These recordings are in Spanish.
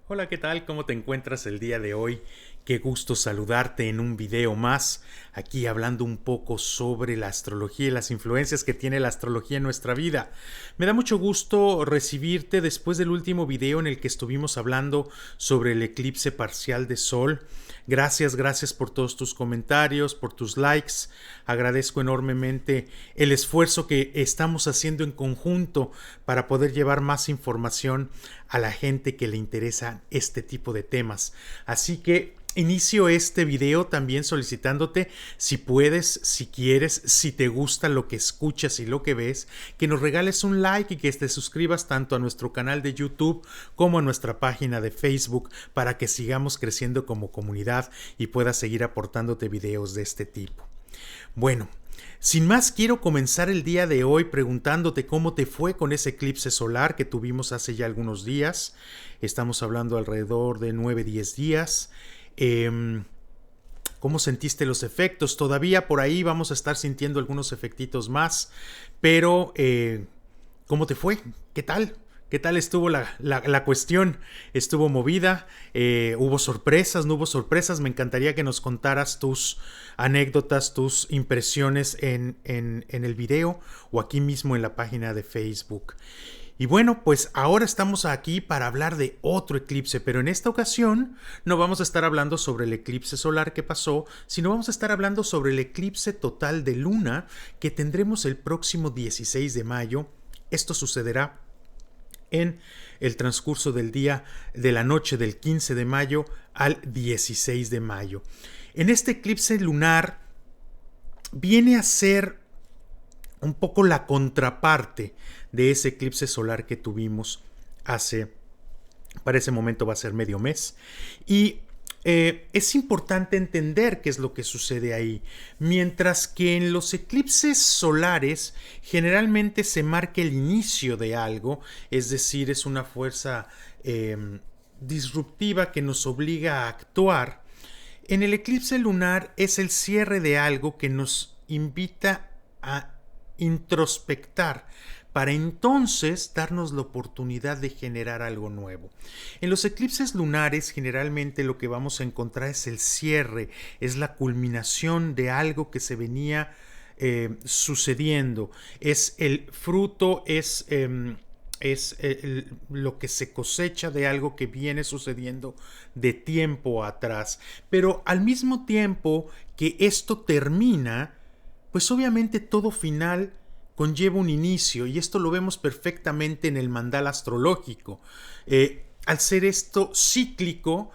Hola, ¿qué tal? ¿Cómo te encuentras el día de hoy? Qué gusto saludarte en un video más, aquí hablando un poco sobre la astrología y las influencias que tiene la astrología en nuestra vida. Me da mucho gusto recibirte después del último video en el que estuvimos hablando sobre el eclipse parcial de Sol. Gracias por todos tus comentarios, por tus likes. Agradezco enormemente el esfuerzo que estamos haciendo en conjunto para poder llevar más información a la gente que le interesa este tipo de temas. Así que inicio este video también solicitándote, si puedes, si quieres, si te gusta lo que escuchas y lo que ves, que nos regales un like y que te suscribas tanto a nuestro canal de YouTube como a nuestra página de Facebook para que sigamos creciendo como comunidad y puedas seguir aportándote videos de este tipo. Bueno, sin más, quiero comenzar el día de hoy preguntándote cómo te fue con ese eclipse solar que tuvimos hace ya algunos días. Estamos hablando alrededor de 9-10 días. ¿Cómo sentiste los efectos? Todavía por ahí vamos a estar sintiendo algunos efectitos más, pero ¿cómo te fue? ¿Qué tal? ¿Qué tal estuvo la cuestión? ¿Estuvo movida? ¿Hubo sorpresas? ¿No hubo sorpresas? Me encantaría que nos contaras tus anécdotas, tus impresiones en el video o aquí mismo en la página de Facebook. Y bueno, pues ahora estamos aquí para hablar de otro eclipse, pero en esta ocasión no vamos a estar hablando sobre el eclipse solar que pasó, sino vamos a estar hablando sobre el eclipse total de luna que tendremos el próximo 16 de mayo. Esto sucederá en el transcurso del día de la noche del 15 de mayo al 16 de mayo. En este eclipse lunar viene a ser un poco la contraparte de ese eclipse solar que tuvimos para ese momento va a ser medio mes. Y es importante entender qué es lo que sucede ahí. Mientras que en los eclipses solares generalmente se marca el inicio de algo, es decir, es una fuerza disruptiva que nos obliga a actuar. En el eclipse lunar es el cierre de algo que nos invita a introspectar para entonces darnos la oportunidad de generar algo nuevo. En los eclipses lunares generalmente lo que vamos a encontrar es el cierre, es la culminación de algo que se venía sucediendo, es el fruto, es lo que se cosecha de algo que viene sucediendo de tiempo atrás. Pero al mismo tiempo que esto termina, pues obviamente todo final conlleva un inicio y esto lo vemos perfectamente en el mandala astrológico. Al ser esto cíclico,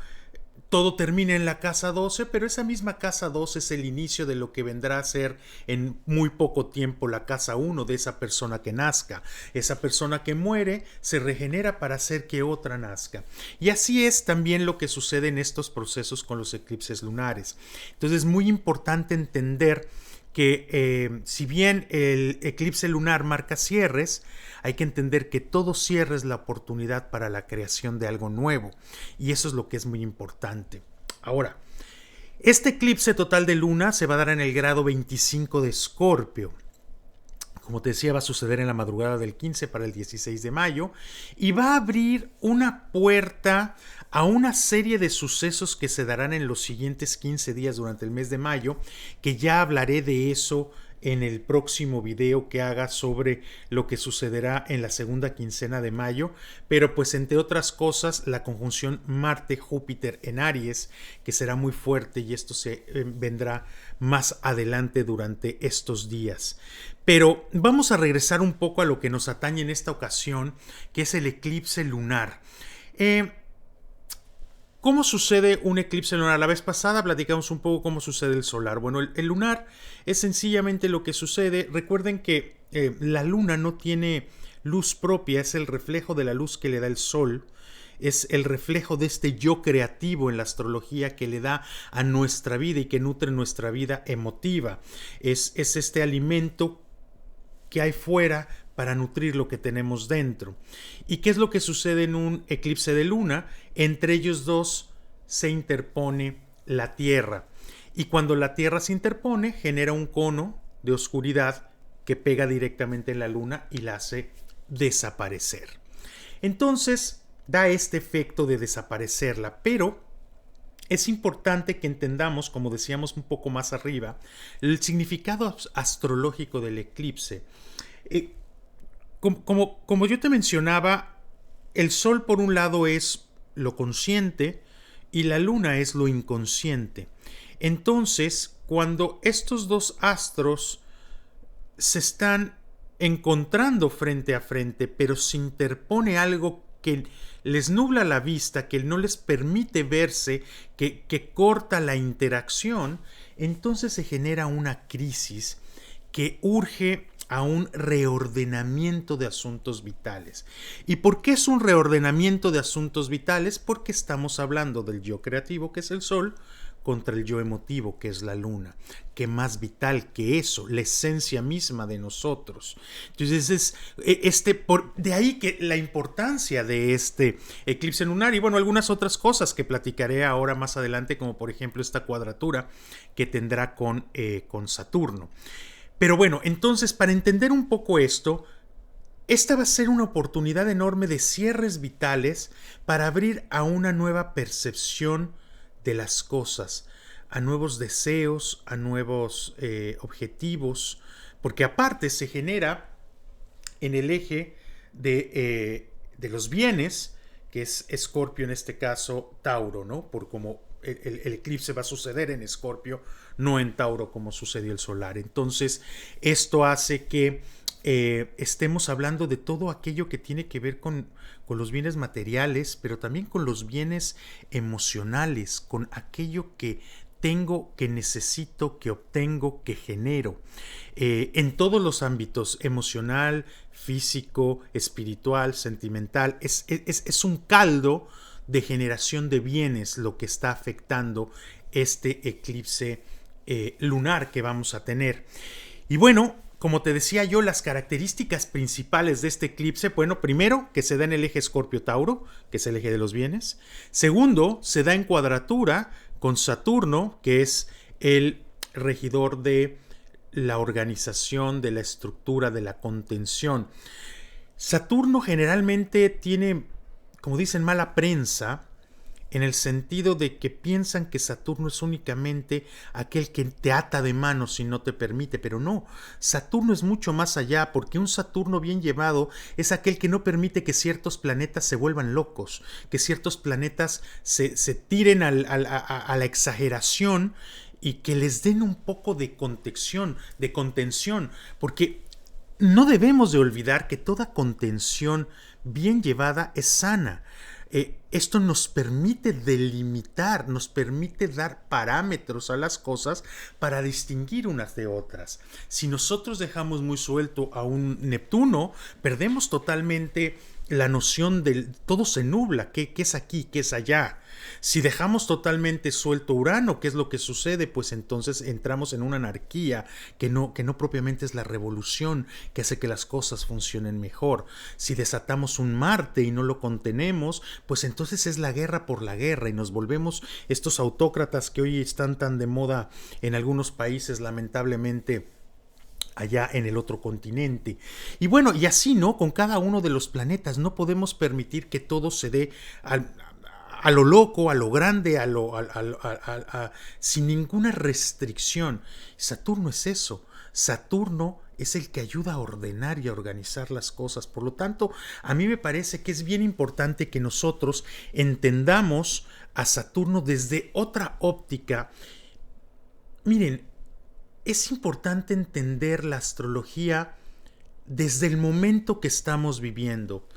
todo termina en la casa 12, pero esa misma casa 12 es el inicio de lo que vendrá a ser en muy poco tiempo la casa 1 de esa persona que nazca. Esa persona que muere se regenera para hacer que otra nazca. Y así es también lo que sucede en estos procesos con los eclipses lunares. Entonces es muy importante entender que si bien el eclipse lunar marca cierres, hay que entender que todo cierre es la oportunidad para la creación de algo nuevo. Y eso es lo que es muy importante. Ahora, este eclipse total de luna se va a dar en el grado 25 de Escorpio. Como te decía, va a suceder en la madrugada del 15 para el 16 de mayo y va a abrir una puerta a una serie de sucesos que se darán en los siguientes 15 días durante el mes de mayo, que ya hablaré de eso en el próximo video que haga sobre lo que sucederá en la segunda quincena de mayo, pero pues entre otras cosas la conjunción Marte-Júpiter en Aries, que será muy fuerte y esto se vendrá más adelante durante estos días. Pero vamos a regresar un poco a lo que nos atañe en esta ocasión, que es el eclipse lunar. ¿Cómo sucede un eclipse lunar? La vez pasada platicamos un poco cómo sucede el solar. Bueno, el lunar es sencillamente lo que sucede. Recuerden que la luna no tiene luz propia, es el reflejo de la luz que le da el sol. Es el reflejo de este yo creativo en la astrología que le da a nuestra vida y que nutre nuestra vida emotiva. Es este alimento que hay fuera para nutrir lo que tenemos dentro. ¿Y qué es lo que sucede en un eclipse de luna? Entre ellos dos se interpone la Tierra. Y cuando la Tierra se interpone, genera un cono de oscuridad que pega directamente en la luna y la hace desaparecer. Entonces, da este efecto de desaparecerla, pero es importante que entendamos, como decíamos un poco más arriba, el significado astrológico del eclipse. Como yo te mencionaba, el Sol por un lado es lo consciente y la Luna es lo inconsciente. Entonces, cuando estos dos astros se están encontrando frente a frente, pero se interpone algo que les nubla la vista, que no les permite verse, que corta la interacción, entonces se genera una crisis que urge a un reordenamiento de asuntos vitales. ¿Y por qué es un reordenamiento de asuntos vitales? Porque estamos hablando del yo creativo, que es el Sol, contra el yo emotivo, que es la Luna, que más vital que eso, la esencia misma de nosotros. Entonces de ahí que la importancia de este eclipse lunar y bueno, algunas otras cosas que platicaré ahora más adelante, como por ejemplo esta cuadratura que tendrá con Saturno. Pero bueno, entonces para entender un poco esto, esta va a ser una oportunidad enorme de cierres vitales para abrir a una nueva percepción de las cosas, a nuevos deseos, a nuevos objetivos, porque aparte se genera en el eje de los bienes, que es Escorpio en este caso, Tauro, ¿no? Por como el eclipse va a suceder en Escorpio, no en Tauro como sucedió el solar. Entonces, esto hace que estemos hablando de todo aquello que tiene que ver con los bienes materiales, pero también con los bienes emocionales, con aquello que tengo, que necesito, que obtengo, que genero, en todos los ámbitos, emocional, físico, espiritual, sentimental. Es un caldo de generación de bienes lo que está afectando este eclipse lunar que vamos a tener. Y bueno, como te decía yo, las características principales de este eclipse, bueno, primero, que se da en el eje Escorpio-Tauro, que es el eje de los bienes. Segundo, se da en cuadratura con Saturno, que es el regidor de la organización, de la estructura, de la contención. Saturno generalmente tiene, como dicen, mala prensa, en el sentido de que piensan que Saturno es únicamente aquel que te ata de manos y no te permite, pero no, Saturno es mucho más allá, porque un Saturno bien llevado es aquel que no permite que ciertos planetas se vuelvan locos, que ciertos planetas se tiren a la exageración y que les den un poco de contención, porque no debemos de olvidar que toda contención bien llevada es sana. Esto nos permite delimitar, nos permite dar parámetros a las cosas para distinguir unas de otras. Si nosotros dejamos muy suelto a un Neptuno, perdemos totalmente la noción del todo se nubla, qué es aquí, qué es allá. Si dejamos totalmente suelto Urano, ¿qué es lo que sucede? Pues entonces entramos en una anarquía que no propiamente es la revolución que hace que las cosas funcionen mejor. Si desatamos un Marte y no lo contenemos, pues entonces es la guerra por la guerra y nos volvemos estos autócratas que hoy están tan de moda en algunos países, lamentablemente, allá en el otro continente. Y bueno, y así, ¿no? Con cada uno de los planetas no podemos permitir que todo se dé a lo loco, a lo grande, sin ninguna restricción. Saturno es eso. Saturno es el que ayuda a ordenar y a organizar las cosas. Por lo tanto, a mí me parece que es bien importante que nosotros entendamos a Saturno desde otra óptica. Miren, es importante entender la astrología desde el momento que estamos viviendo.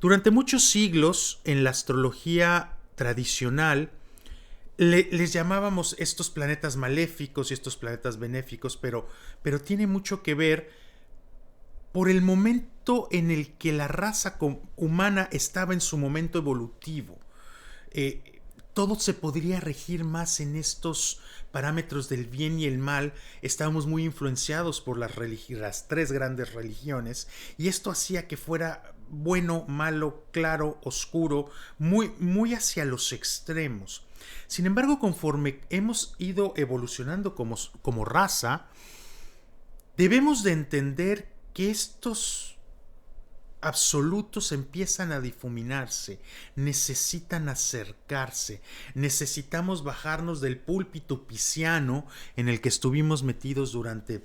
Durante muchos siglos, en la astrología tradicional, les llamábamos estos planetas maléficos y estos planetas benéficos, pero tiene mucho que ver por el momento en el que la raza humana estaba en su momento evolutivo. Todo se podría regir más en estos parámetros del bien y el mal. Estábamos muy influenciados por las tres grandes religiones y esto hacía que fuera bueno, malo, claro, oscuro, muy hacia los extremos. Sin embargo, conforme hemos ido evolucionando como raza, debemos de entender que estos absolutos empiezan a difuminarse, necesitan acercarse, necesitamos bajarnos del púlpito pisciano en el que estuvimos metidos durante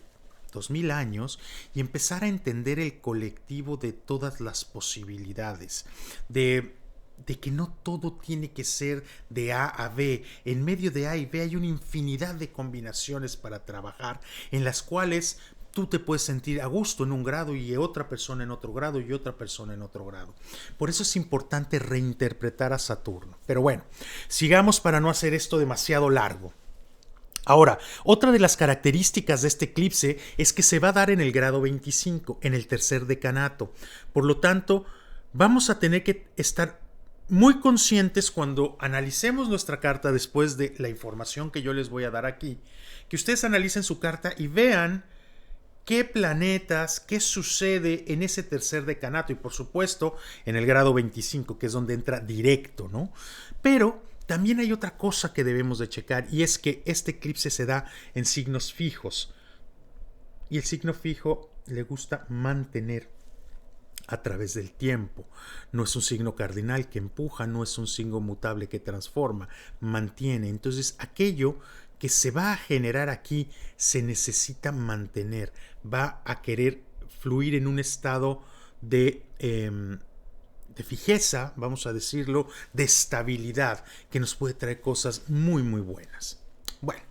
2000 años y empezar a entender el colectivo de todas las posibilidades, de que no todo tiene que ser de A a B. En medio de A y B hay una infinidad de combinaciones para trabajar, en las cuales tú te puedes sentir a gusto en un grado y otra persona en otro grado y otra persona en otro grado. Por eso es importante reinterpretar a Saturno. Pero bueno, sigamos para no hacer esto demasiado largo. Ahora, otra de las características de este eclipse es que se va a dar en el grado 25, en el tercer decanato. Por lo tanto, vamos a tener que estar muy conscientes cuando analicemos nuestra carta después de la información que yo les voy a dar aquí, que ustedes analicen su carta y vean qué planetas, qué sucede en ese tercer decanato y por supuesto en el grado 25, que es donde entra directo, ¿no? Pero también hay otra cosa que debemos de checar y es que este eclipse se da en signos fijos y el signo fijo le gusta mantener a través del tiempo. No es un signo cardinal que empuja, no es un signo mutable que transforma, mantiene. Entonces aquello que se va a generar aquí se necesita mantener, va a querer fluir en un estado de fijeza, vamos a decirlo, de estabilidad, que nos puede traer cosas muy muy buenas. Bueno,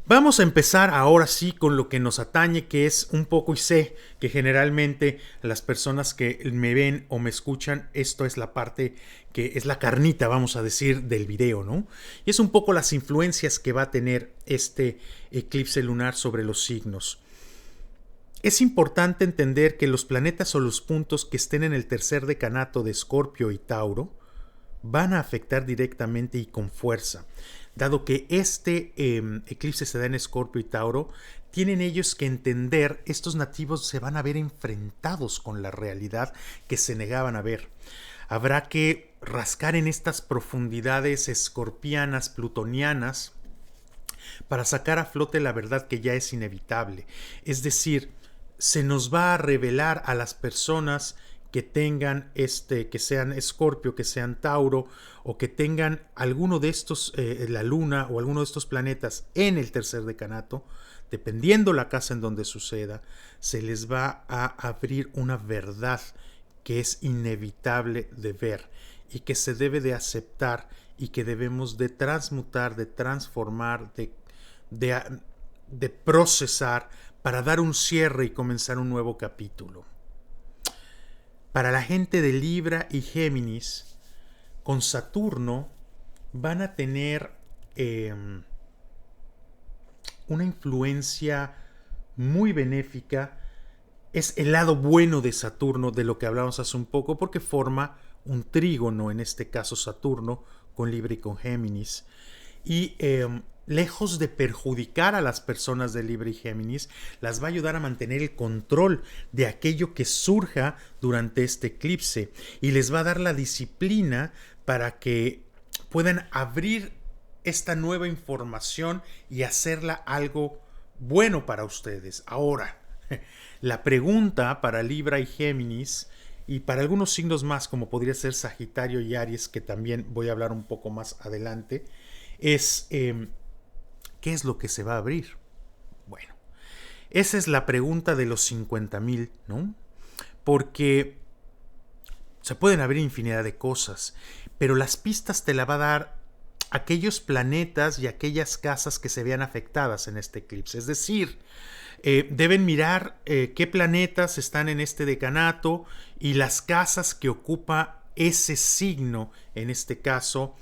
vamos a empezar ahora sí con lo que nos atañe, que es un poco, y sé que generalmente las personas que me ven o me escuchan, esto es la parte que es la carnita, vamos a decir, del video, ¿no? Y es un poco las influencias que va a tener este eclipse lunar sobre los signos. Es importante entender que los planetas o los puntos que estén en el tercer decanato de Escorpio y Tauro van a afectar directamente y con fuerza. Dado que este eclipse se da en Escorpio y Tauro, tienen ellos que entender, estos nativos se van a ver enfrentados con la realidad que se negaban a ver. Habrá que rascar en estas profundidades escorpianas, plutonianas, para sacar a flote la verdad que ya es inevitable. Es decir, se nos va a revelar a las personas que tengan que sean Escorpio, que sean Tauro o que tengan alguno de estos, la Luna o alguno de estos planetas en el tercer decanato, dependiendo la casa en donde suceda, se les va a abrir una verdad que es inevitable de ver y que se debe de aceptar y que debemos de transmutar, de transformar, de procesar para dar un cierre y comenzar un nuevo capítulo. Para la gente de Libra y Géminis, con Saturno van a tener una influencia muy benéfica. Es el lado bueno de Saturno, de lo que hablamos hace un poco, porque forma un trígono, en este caso Saturno, con Libra y con Géminis. Y lejos de perjudicar a las personas de Libra y Géminis, las va a ayudar a mantener el control de aquello que surja durante este eclipse y les va a dar la disciplina para que puedan abrir esta nueva información y hacerla algo bueno para ustedes. Ahora, la pregunta para Libra y Géminis y para algunos signos más, como podría ser Sagitario y Aries, que también voy a hablar un poco más adelante, es ¿qué es lo que se va a abrir? Bueno, esa es la pregunta de los 50,000, ¿no? Porque se pueden abrir infinidad de cosas, pero las pistas te la va a dar aquellos planetas y aquellas casas que se vean afectadas en este eclipse. Es decir, deben mirar qué planetas están en este decanato y las casas que ocupa ese signo. En este caso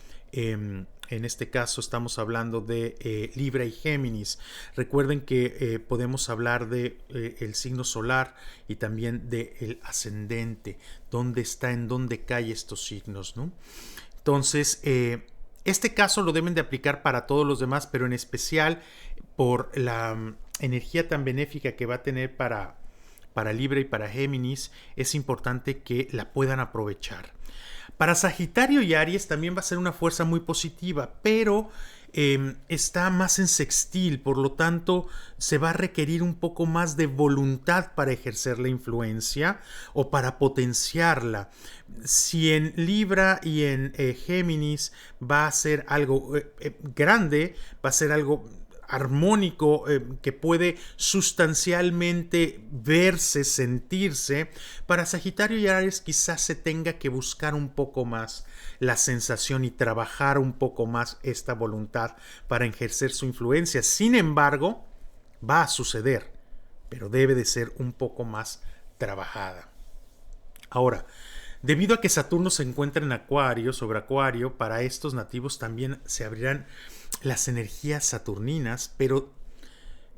estamos hablando de Libra y Géminis. Recuerden que podemos hablar de el signo solar y también del ascendente, dónde está, en dónde caen estos signos, ¿no? Entonces, este caso lo deben de aplicar para todos los demás, pero en especial por la energía tan benéfica que va a tener para Libra y para Géminis, es importante que la puedan aprovechar. Para Sagitario y Aries también va a ser una fuerza muy positiva, pero está más en sextil, por lo tanto se va a requerir un poco más de voluntad para ejercer la influencia o para potenciarla. Si en Libra y en Géminis va a ser algo grande, va a ser algo armónico, que puede sustancialmente verse, sentirse. Para Sagitario y Aries quizás se tenga que buscar un poco más la sensación y trabajar un poco más esta voluntad para ejercer su influencia. Sin embargo, va a suceder, pero debe de ser un poco más trabajada. Ahora, debido a que Saturno se encuentra en Acuario, sobre Acuario, para estos nativos también se abrirán las energías saturninas, pero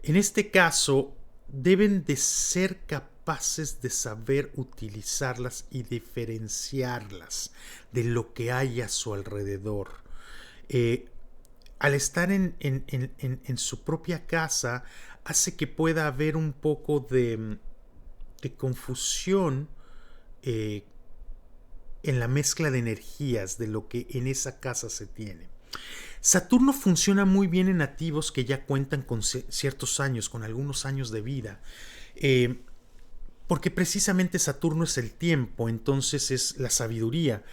en este caso deben de ser capaces de saber utilizarlas y diferenciarlas de lo que hay a su alrededor. Al estar en su propia casa, hace que pueda haber un poco de confusión en la mezcla de energías de lo que en esa casa se tiene. Saturno funciona muy bien en nativos que ya cuentan con ciertos años, con algunos años de vida, porque precisamente Saturno es el tiempo, entonces es la sabiduría.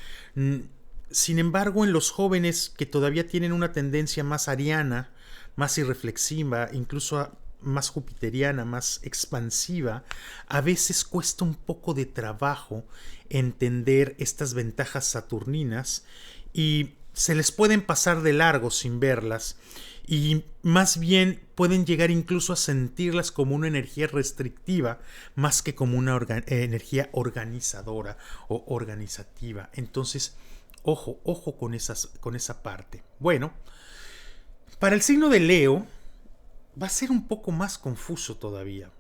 Sin embargo, en los jóvenes que todavía tienen una tendencia más ariana, más irreflexiva, incluso más jupiteriana, más expansiva, a veces cuesta un poco de trabajo entender estas ventajas saturninas y se les pueden pasar de largo sin verlas, y más bien pueden llegar incluso a sentirlas como una energía restrictiva más que como una energía organizadora o organizativa. Entonces, ojo con esa parte. Bueno, para el signo de Leo va a ser un poco más confuso todavía,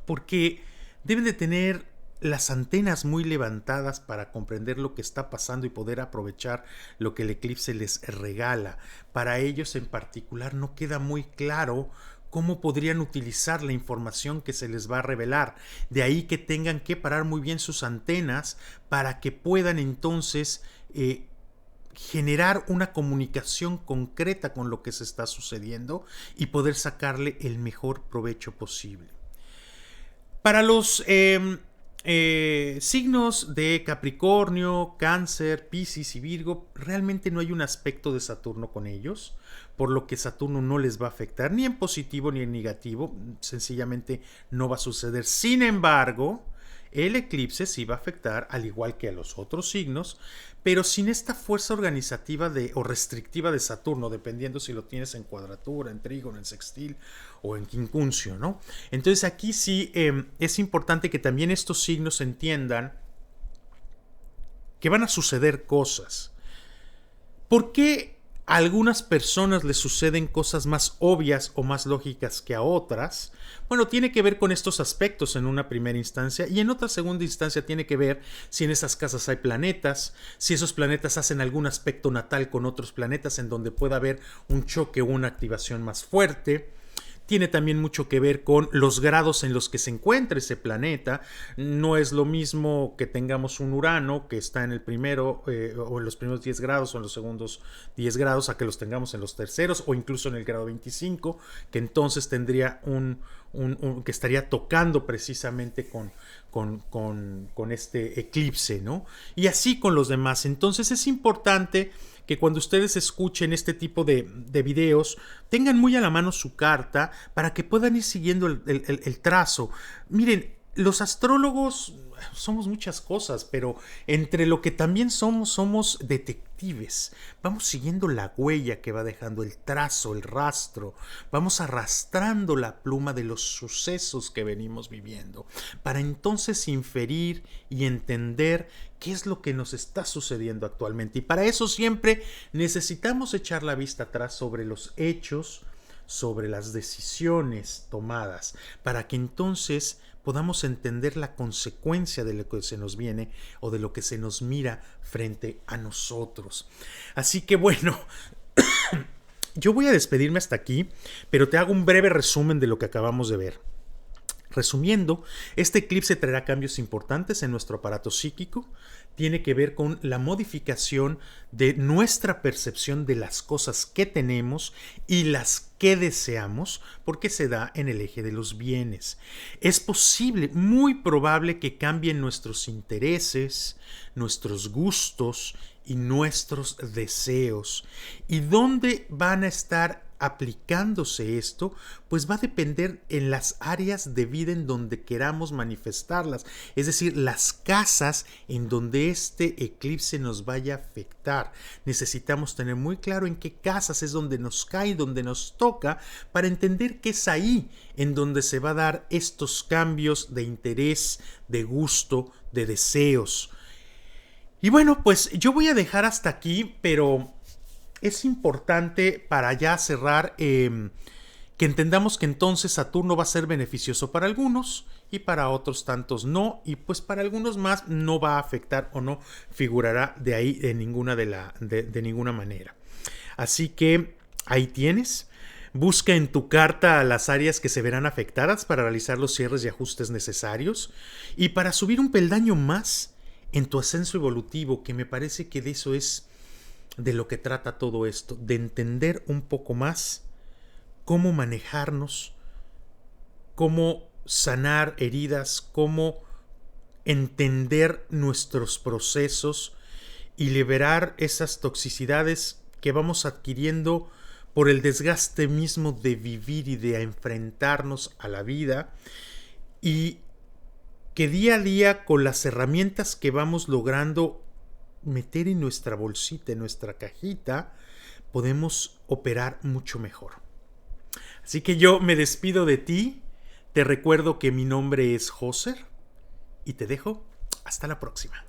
porque deben de tener las antenas muy levantadas para comprender lo que está pasando y poder aprovechar lo que el eclipse les regala. Para ellos en particular no queda muy claro cómo podrían utilizar la información que se les va a revelar. De ahí que tengan que parar muy bien sus antenas para que puedan entonces generar una comunicación concreta con lo que se está sucediendo y poder sacarle el mejor provecho posible. Para los signos de Capricornio, Cáncer, Piscis y Virgo, realmente no hay un aspecto de Saturno con ellos, por lo que Saturno no les va a afectar ni en positivo ni en negativo, sencillamente no va a suceder. Sin embargo, el eclipse sí va a afectar, al igual que a los otros signos, pero sin esta fuerza organizativa o restrictiva de Saturno, dependiendo si lo tienes en cuadratura, en trígono, en sextil o en quincuncio, ¿no? Entonces aquí sí es importante que también estos signos entiendan que van a suceder cosas. ¿Por qué a algunas personas les suceden cosas más obvias o más lógicas que a otras? Bueno, tiene que ver con estos aspectos en una primera instancia, y en otra segunda instancia tiene que ver si en esas casas hay planetas, si esos planetas hacen algún aspecto natal con otros planetas en donde pueda haber un choque o una activación más fuerte. Tiene también mucho que ver con los grados en los que se encuentra ese planeta. No es lo mismo que tengamos un Urano que está en el primero o en los primeros 10 grados o en los segundos 10 grados, a que los tengamos en los terceros o incluso en el grado 25, que entonces tendría que estaría tocando precisamente con este eclipse, ¿no? Y así con los demás. Entonces es importante que cuando ustedes escuchen este tipo de videos tengan muy a la mano su carta para que puedan ir siguiendo el trazo. Miren, los astrólogos somos muchas cosas, pero entre lo que también somos detectives. Vamos siguiendo la huella que va dejando, el trazo, el rastro. Vamos arrastrando la pluma de los sucesos que venimos viviendo, para entonces inferir y entender qué es lo que nos está sucediendo actualmente. Y para eso siempre necesitamos echar la vista atrás sobre los hechos, sobre las decisiones tomadas, para que entonces podamos entender la consecuencia de lo que se nos viene o de lo que se nos mira frente a nosotros. Así que bueno, yo voy a despedirme hasta aquí, pero te hago un breve resumen de lo que acabamos de ver. Resumiendo, este eclipse traerá cambios importantes en nuestro aparato psíquico, tiene que ver con la modificación de nuestra percepción de las cosas que tenemos y las que deseamos, porque se da en el eje de los bienes. Es posible, muy probable, que cambien nuestros intereses, nuestros gustos y nuestros deseos. ¿Y dónde van a estar aplicándose esto? Pues va a depender en las áreas de vida en donde queramos manifestarlas, es decir, las casas en donde este eclipse nos vaya a afectar. Necesitamos tener muy claro en qué casas es donde nos cae, donde nos toca, para entender que es ahí en donde se va a dar estos cambios de interés, de gusto, de deseos. Y bueno, pues yo voy a dejar hasta aquí, pero es importante para ya cerrar que entendamos que entonces Saturno va a ser beneficioso para algunos y para otros tantos no, y pues para algunos más no va a afectar o no figurará de ahí de ninguna manera. Así que ahí tienes. Busca en tu carta las áreas que se verán afectadas para realizar los cierres y ajustes necesarios y para subir un peldaño más en tu ascenso evolutivo, que me parece que de eso es de lo que trata todo esto, de entender un poco más cómo manejarnos, cómo sanar heridas, cómo entender nuestros procesos y liberar esas toxicidades que vamos adquiriendo por el desgaste mismo de vivir y de enfrentarnos a la vida, y que día a día, con las herramientas que vamos logrando meter en nuestra bolsita, en nuestra cajita, podemos operar mucho mejor. Así que yo me despido de ti, te recuerdo que mi nombre es Joser y te dejo hasta la próxima.